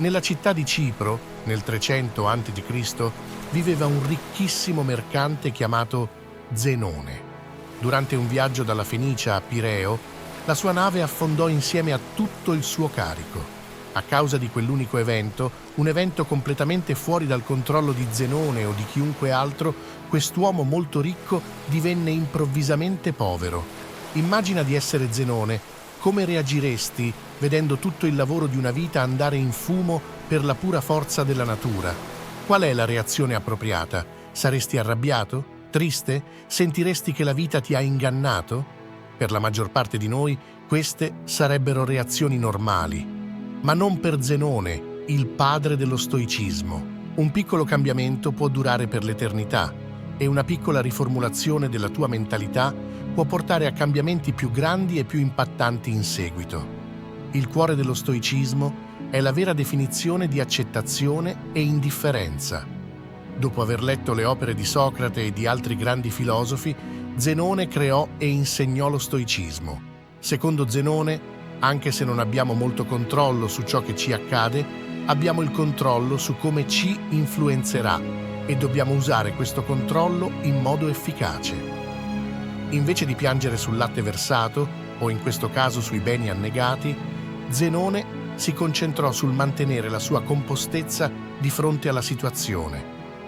Nella città di Cipro, nel 300 a.C., viveva un ricchissimo mercante chiamato Zenone. Durante un viaggio dalla Fenicia a Pireo, la sua nave affondò insieme a tutto il suo carico. A causa di quell'unico evento, un evento completamente fuori dal controllo di Zenone o di chiunque altro, quest'uomo molto ricco divenne improvvisamente povero. Immagina di essere Zenone. Come reagiresti vedendo tutto il lavoro di una vita andare in fumo per la pura forza della natura? Qual è la reazione appropriata? Saresti arrabbiato? Triste? Sentiresti che la vita ti ha ingannato? Per la maggior parte di noi queste sarebbero reazioni normali. Ma non per Zenone, il padre dello stoicismo. Un piccolo cambiamento può durare per l'eternità e una piccola riformulazione della tua mentalità può portare a cambiamenti più grandi e più impattanti in seguito. Il cuore dello stoicismo è la vera definizione di accettazione e indifferenza. Dopo aver letto le opere di Socrate e di altri grandi filosofi, Zenone creò e insegnò lo stoicismo. Secondo Zenone, anche se non abbiamo molto controllo su ciò che ci accade, abbiamo il controllo su come ci influenzerà e dobbiamo usare questo controllo in modo efficace. Invece di piangere sul latte versato, o in questo caso sui beni annegati, Zenone si concentrò sul mantenere la sua compostezza di fronte alla situazione,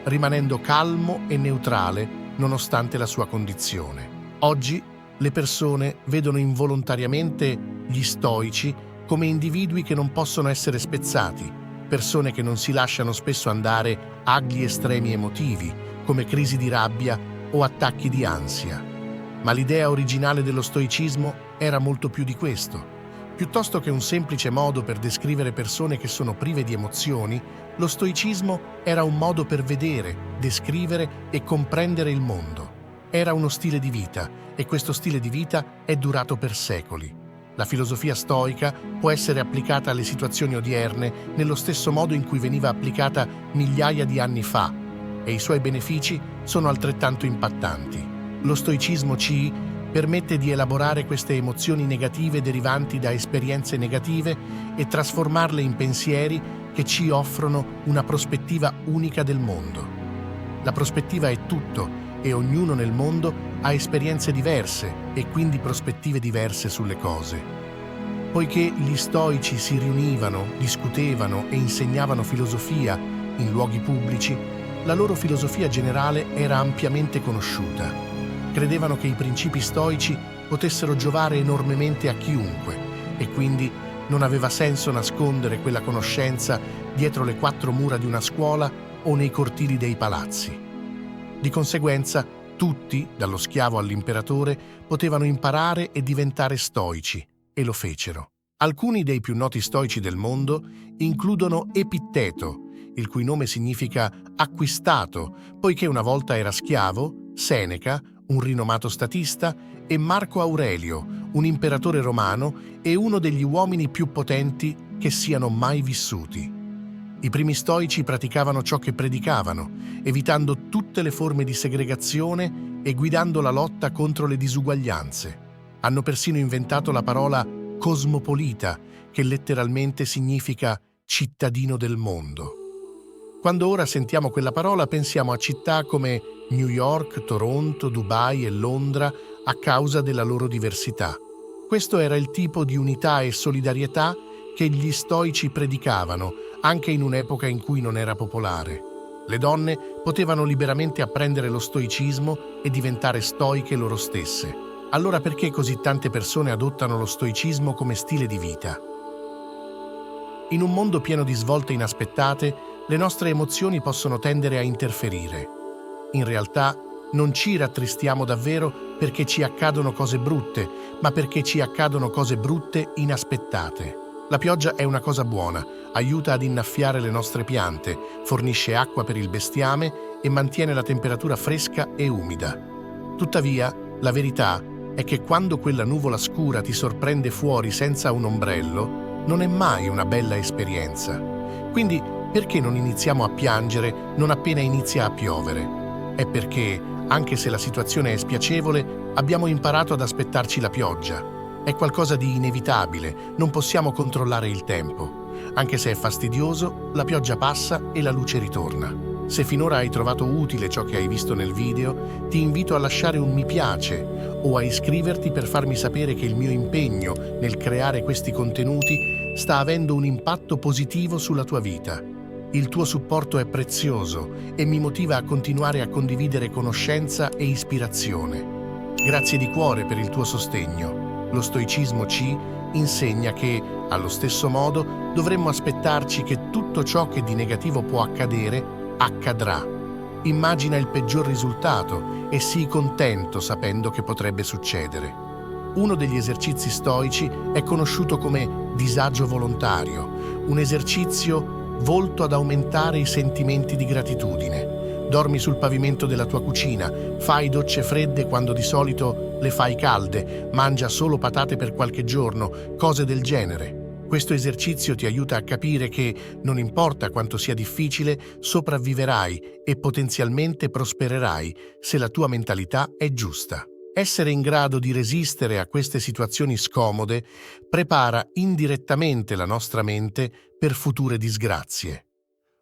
rimanendo calmo e neutrale nonostante la sua condizione. Oggi le persone vedono involontariamente gli stoici come individui che non possono essere spezzati, persone che non si lasciano spesso andare agli estremi emotivi, come crisi di rabbia o attacchi di ansia. Ma l'idea originale dello stoicismo era molto più di questo. Piuttosto che un semplice modo per descrivere persone che sono prive di emozioni, lo stoicismo era un modo per vedere, descrivere e comprendere il mondo. Era uno stile di vita e questo stile di vita è durato per secoli. La filosofia stoica può essere applicata alle situazioni odierne nello stesso modo in cui veniva applicata migliaia di anni fa e i suoi benefici sono altrettanto impattanti. Lo stoicismo ci permette di elaborare queste emozioni negative derivanti da esperienze negative e trasformarle in pensieri che ci offrono una prospettiva unica del mondo. La prospettiva è tutto e ognuno nel mondo ha esperienze diverse e quindi prospettive diverse sulle cose. Poiché gli stoici si riunivano, discutevano e insegnavano filosofia in luoghi pubblici, la loro filosofia generale era ampiamente conosciuta. Credevano che i principi stoici potessero giovare enormemente a chiunque e quindi non aveva senso nascondere quella conoscenza dietro le quattro mura di una scuola o nei cortili dei palazzi. Di conseguenza, tutti, dallo schiavo all'imperatore, potevano imparare e diventare stoici, e lo fecero. Alcuni dei più noti stoici del mondo includono Epitteto, il cui nome significa acquistato, poiché una volta era schiavo, Seneca, un rinomato statista, e Marco Aurelio, un imperatore romano e uno degli uomini più potenti che siano mai vissuti. I primi stoici praticavano ciò che predicavano, evitando tutte le forme di segregazione e guidando la lotta contro le disuguaglianze. Hanno persino inventato la parola cosmopolita, che letteralmente significa cittadino del mondo. Quando ora sentiamo quella parola pensiamo a città come New York, Toronto, Dubai e Londra a causa della loro diversità. Questo era il tipo di unità e solidarietà che gli stoici predicavano, anche in un'epoca in cui non era popolare. Le donne potevano liberamente apprendere lo stoicismo e diventare stoiche loro stesse. Allora perché così tante persone adottano lo stoicismo come stile di vita? In un mondo pieno di svolte inaspettate, le nostre emozioni possono tendere a interferire. In realtà, non ci rattristiamo davvero perché ci accadono cose brutte, ma perché ci accadono cose brutte inaspettate. La pioggia è una cosa buona, aiuta ad innaffiare le nostre piante, fornisce acqua per il bestiame e mantiene la temperatura fresca e umida. Tuttavia, la verità è che quando quella nuvola scura ti sorprende fuori senza un ombrello, non è mai una bella esperienza. Quindi, perché non iniziamo a piangere non appena inizia a piovere? È perché, anche se la situazione è spiacevole, abbiamo imparato ad aspettarci la pioggia. È qualcosa di inevitabile, non possiamo controllare il tempo. Anche se è fastidioso, la pioggia passa e la luce ritorna. Se finora hai trovato utile ciò che hai visto nel video, ti invito a lasciare un mi piace o a iscriverti per farmi sapere che il mio impegno nel creare questi contenuti sta avendo un impatto positivo sulla tua vita. Il tuo supporto è prezioso e mi motiva a continuare a condividere conoscenza e ispirazione. Grazie di cuore per il tuo sostegno. Lo stoicismo ci insegna che, allo stesso modo, dovremmo aspettarci che tutto ciò che di negativo può accadere accadrà. Immagina il peggior risultato e sii contento sapendo che potrebbe succedere. Uno degli esercizi stoici è conosciuto come disagio volontario, un esercizio volto ad aumentare i sentimenti di gratitudine. Dormi sul pavimento della tua cucina, fai docce fredde quando di solito le fai calde, mangia solo patate per qualche giorno, cose del genere. Questo esercizio ti aiuta a capire che, non importa quanto sia difficile, sopravviverai e potenzialmente prospererai se la tua mentalità è giusta. Essere in grado di resistere a queste situazioni scomode prepara indirettamente la nostra mente per future disgrazie.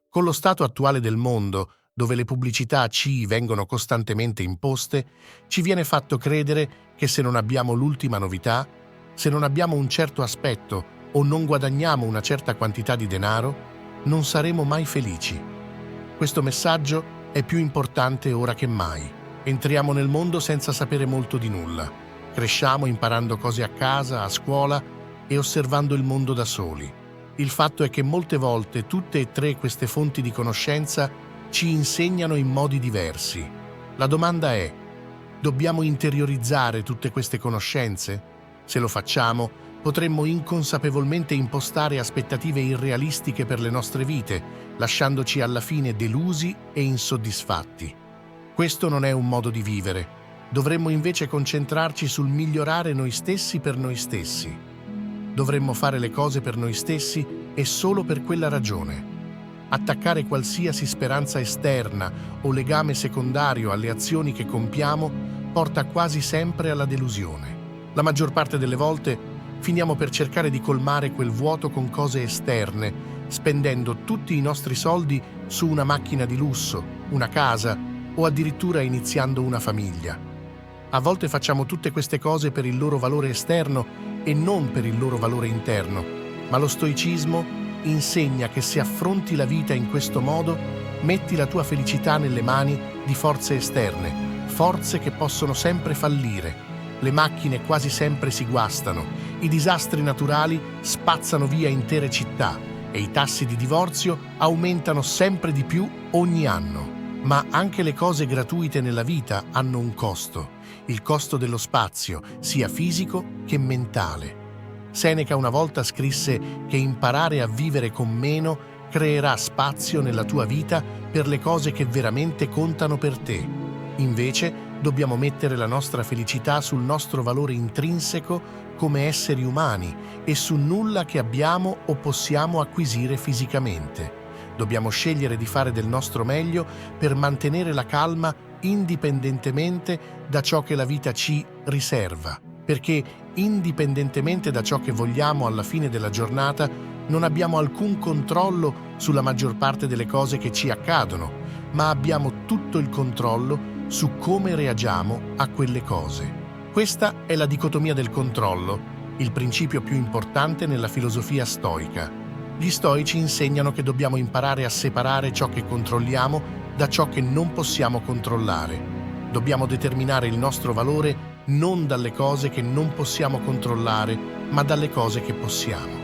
Con lo stato attuale del mondo, dove le pubblicità ci vengono costantemente imposte, ci viene fatto credere che se non abbiamo l'ultima novità, se non abbiamo un certo aspetto o non guadagniamo una certa quantità di denaro, non saremo mai felici. Questo messaggio è più importante ora che mai. Entriamo nel mondo senza sapere molto di nulla. Cresciamo imparando cose a casa, a scuola e osservando il mondo da soli. Il fatto è che molte volte tutte e tre queste fonti di conoscenza ci insegnano in modi diversi. La domanda è: dobbiamo interiorizzare tutte queste conoscenze? Se lo facciamo, potremmo inconsapevolmente impostare aspettative irrealistiche per le nostre vite, lasciandoci alla fine delusi e insoddisfatti. Questo non è un modo di vivere. Dovremmo invece concentrarci sul migliorare noi stessi per noi stessi. Dovremmo fare le cose per noi stessi e solo per quella ragione. Attaccare qualsiasi speranza esterna o legame secondario alle azioni che compiamo porta quasi sempre alla delusione. La maggior parte delle volte finiamo per cercare di colmare quel vuoto con cose esterne, spendendo tutti i nostri soldi su una macchina di lusso, una casa o addirittura iniziando una famiglia. A volte facciamo tutte queste cose per il loro valore esterno e non per il loro valore interno, ma lo stoicismo insegna che se affronti la vita in questo modo, metti la tua felicità nelle mani di forze esterne, forze che possono sempre fallire. Le macchine quasi sempre si guastano, i disastri naturali spazzano via intere città e i tassi di divorzio aumentano sempre di più ogni anno. Ma anche le cose gratuite nella vita hanno un costo, il costo dello spazio, sia fisico che mentale. Seneca una volta scrisse che imparare a vivere con meno creerà spazio nella tua vita per le cose che veramente contano per te. Invece, dobbiamo mettere la nostra felicità sul nostro valore intrinseco come esseri umani e su nulla che abbiamo o possiamo acquisire fisicamente. Dobbiamo scegliere di fare del nostro meglio per mantenere la calma indipendentemente da ciò che la vita ci riserva, perché indipendentemente da ciò che vogliamo alla fine della giornata non abbiamo alcun controllo sulla maggior parte delle cose che ci accadono, ma abbiamo tutto il controllo su come reagiamo a quelle cose. Questa è la dicotomia del controllo, il principio più importante nella filosofia stoica. Gli stoici insegnano che dobbiamo imparare a separare ciò che controlliamo da ciò che non possiamo controllare. Dobbiamo determinare il nostro valore non dalle cose che non possiamo controllare, ma dalle cose che possiamo.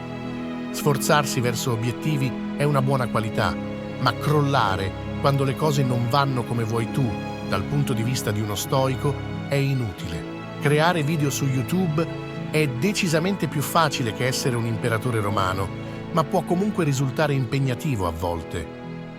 Sforzarsi verso obiettivi è una buona qualità, ma crollare quando le cose non vanno come vuoi tu, dal punto di vista di uno stoico, è inutile. Creare video su YouTube è decisamente più facile che essere un imperatore romano, ma può comunque risultare impegnativo a volte.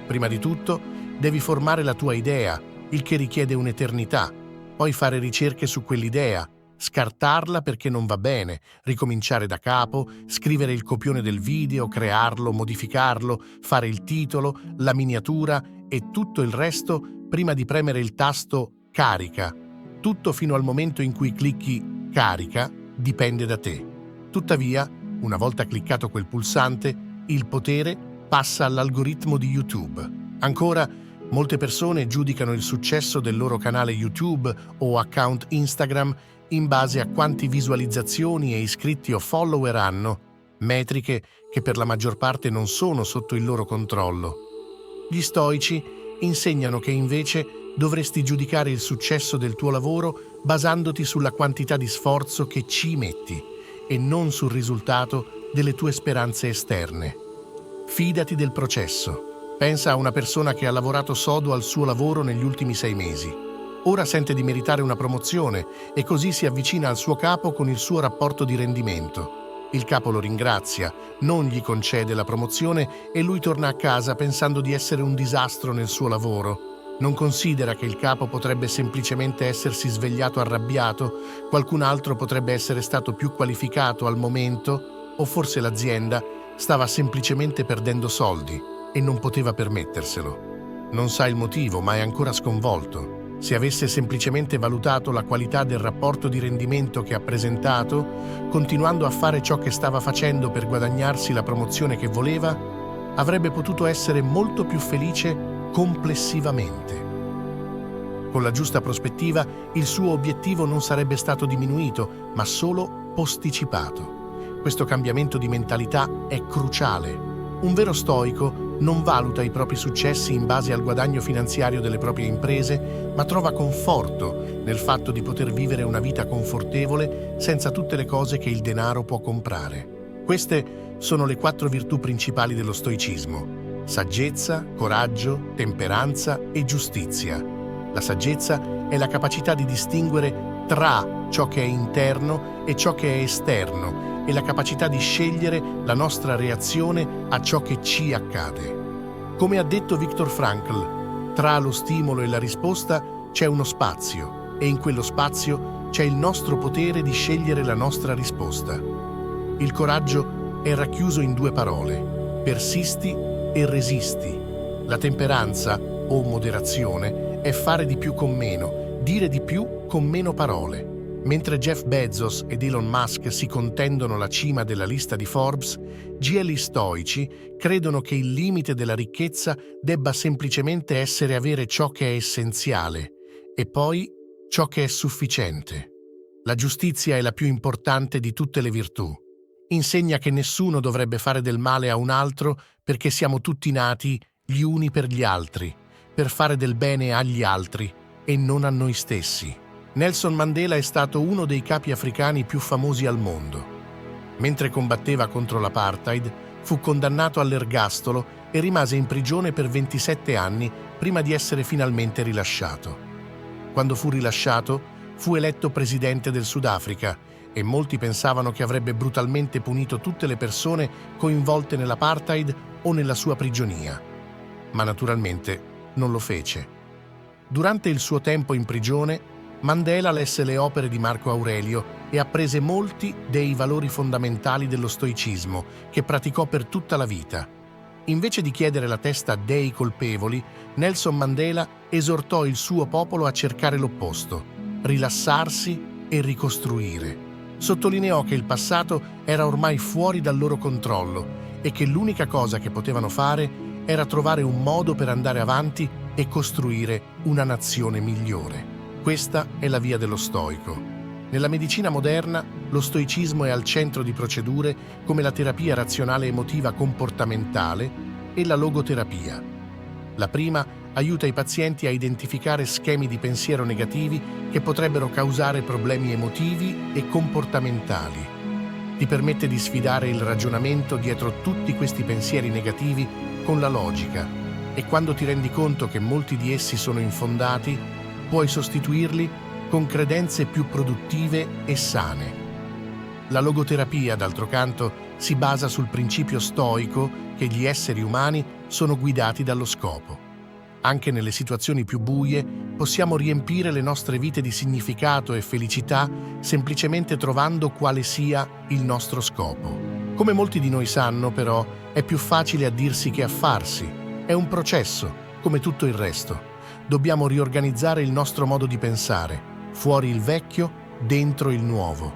Prima di tutto, devi formare la tua idea, il che richiede un'eternità, poi fare ricerche su quell'idea, scartarla perché non va bene, ricominciare da capo, scrivere il copione del video, crearlo, modificarlo, fare il titolo, la miniatura e tutto il resto prima di premere il tasto carica. Tutto fino al momento in cui clicchi carica dipende da te. Tuttavia, una volta cliccato quel pulsante, Il potere passa all'algoritmo di YouTube. Ancora, molte persone giudicano il successo del loro canale YouTube o account Instagram in base a quanti visualizzazioni e iscritti o follower hanno, metriche che per la maggior parte non sono sotto il loro controllo. Gli stoici insegnano che invece dovresti giudicare il successo del tuo lavoro basandoti sulla quantità di sforzo che ci metti e non sul risultato delle tue speranze esterne. Fidati del processo. Pensa a una persona che ha lavorato sodo al suo lavoro negli ultimi 6 mesi. Ora sente di meritare una promozione e così si avvicina al suo capo con il suo rapporto di rendimento. Il capo lo ringrazia, non gli concede la promozione e lui torna a casa pensando di essere un disastro nel suo lavoro. Non considera che il capo potrebbe semplicemente essersi svegliato arrabbiato, qualcun altro potrebbe essere stato più qualificato al momento, o forse l'azienda stava semplicemente perdendo soldi e non poteva permetterselo. Non sa il motivo, ma è ancora sconvolto. Se avesse semplicemente valutato la qualità del rapporto di rendimento che ha presentato, continuando a fare ciò che stava facendo per guadagnarsi la promozione che voleva, avrebbe potuto essere molto più felice complessivamente. Con la giusta prospettiva, il suo obiettivo non sarebbe stato diminuito, ma solo posticipato. Questo cambiamento di mentalità è cruciale. Un vero stoico non valuta i propri successi in base al guadagno finanziario delle proprie imprese, ma trova conforto nel fatto di poter vivere una vita confortevole senza tutte le cose che il denaro può comprare. Queste sono le 4 virtù principali dello stoicismo: saggezza, coraggio, temperanza e giustizia. La saggezza è la capacità di distinguere tra ciò che è interno e ciò che è esterno e la capacità di scegliere la nostra reazione a ciò che ci accade. Come ha detto Viktor Frankl, tra lo stimolo e la risposta c'è uno spazio e in quello spazio c'è il nostro potere di scegliere la nostra risposta. Il coraggio è racchiuso in 2 parole: persisti e resisti. La temperanza o moderazione è fare di più con meno, dire di più con meno parole. Mentre Jeff Bezos ed Elon Musk si contendono la cima della lista di Forbes, gli stoici credono che il limite della ricchezza debba semplicemente essere avere ciò che è essenziale e poi ciò che è sufficiente. La giustizia è la più importante di tutte le virtù. Insegna che nessuno dovrebbe fare del male a un altro perché siamo tutti nati gli uni per gli altri, per fare del bene agli altri e non a noi stessi. Nelson Mandela è stato uno dei capi africani più famosi al mondo. Mentre combatteva contro l'apartheid, fu condannato all'ergastolo e rimase in prigione per 27 anni prima di essere finalmente rilasciato. Quando fu rilasciato, fu eletto presidente del Sudafrica e molti pensavano che avrebbe brutalmente punito tutte le persone coinvolte nell'apartheid o nella sua prigionia. Ma naturalmente non lo fece. Durante il suo tempo in prigione, Mandela lesse le opere di Marco Aurelio e apprese molti dei valori fondamentali dello stoicismo, che praticò per tutta la vita. Invece di chiedere la testa dei colpevoli, Nelson Mandela esortò il suo popolo a cercare l'opposto: rilassarsi e ricostruire. Sottolineò che il passato era ormai fuori dal loro controllo e che l'unica cosa che potevano fare era trovare un modo per andare avanti e costruire una nazione migliore. Questa è la via dello stoico. Nella medicina moderna, lo stoicismo è al centro di procedure come la terapia razionale emotiva comportamentale e la logoterapia. La prima aiuta i pazienti a identificare schemi di pensiero negativi che potrebbero causare problemi emotivi e comportamentali. Ti permette di sfidare il ragionamento dietro tutti questi pensieri negativi con la logica e quando ti rendi conto che molti di essi sono infondati, puoi sostituirli con credenze più produttive e sane. La logoterapia, d'altro canto, si basa sul principio stoico che gli esseri umani sono guidati dallo scopo. Anche nelle situazioni più buie possiamo riempire le nostre vite di significato e felicità semplicemente trovando quale sia il nostro scopo. Come molti di noi sanno, però, è più facile a dirsi che a farsi. È un processo, come tutto il resto. Dobbiamo riorganizzare il nostro modo di pensare, fuori il vecchio, dentro il nuovo.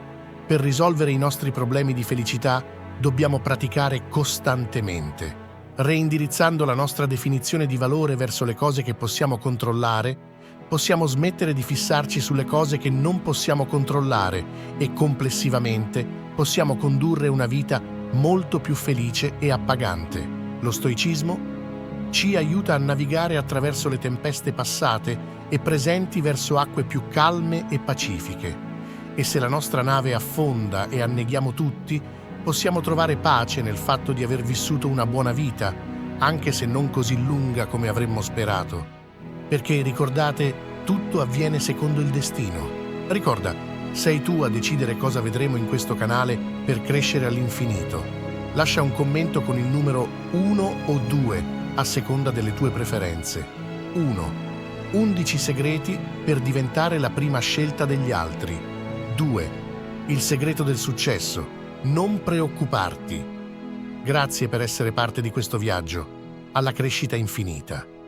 Per risolvere i nostri problemi di felicità, dobbiamo praticare costantemente. Reindirizzando la nostra definizione di valore verso le cose che possiamo controllare, possiamo smettere di fissarci sulle cose che non possiamo controllare e complessivamente possiamo condurre una vita molto più felice e appagante. Lo stoicismo ci aiuta a navigare attraverso le tempeste passate e presenti verso acque più calme e pacifiche. E se la nostra nave affonda e anneghiamo tutti, possiamo trovare pace nel fatto di aver vissuto una buona vita, anche se non così lunga come avremmo sperato. Perché, ricordate, tutto avviene secondo il destino. Ricorda, sei tu a decidere cosa vedremo in questo canale per crescere all'infinito. Lascia un commento con il numero 1 o 2 a seconda delle tue preferenze. 1. 11 segreti per diventare la prima scelta degli altri. 2. Il segreto del successo. Non preoccuparti. Grazie per essere parte di questo viaggio alla crescita infinita.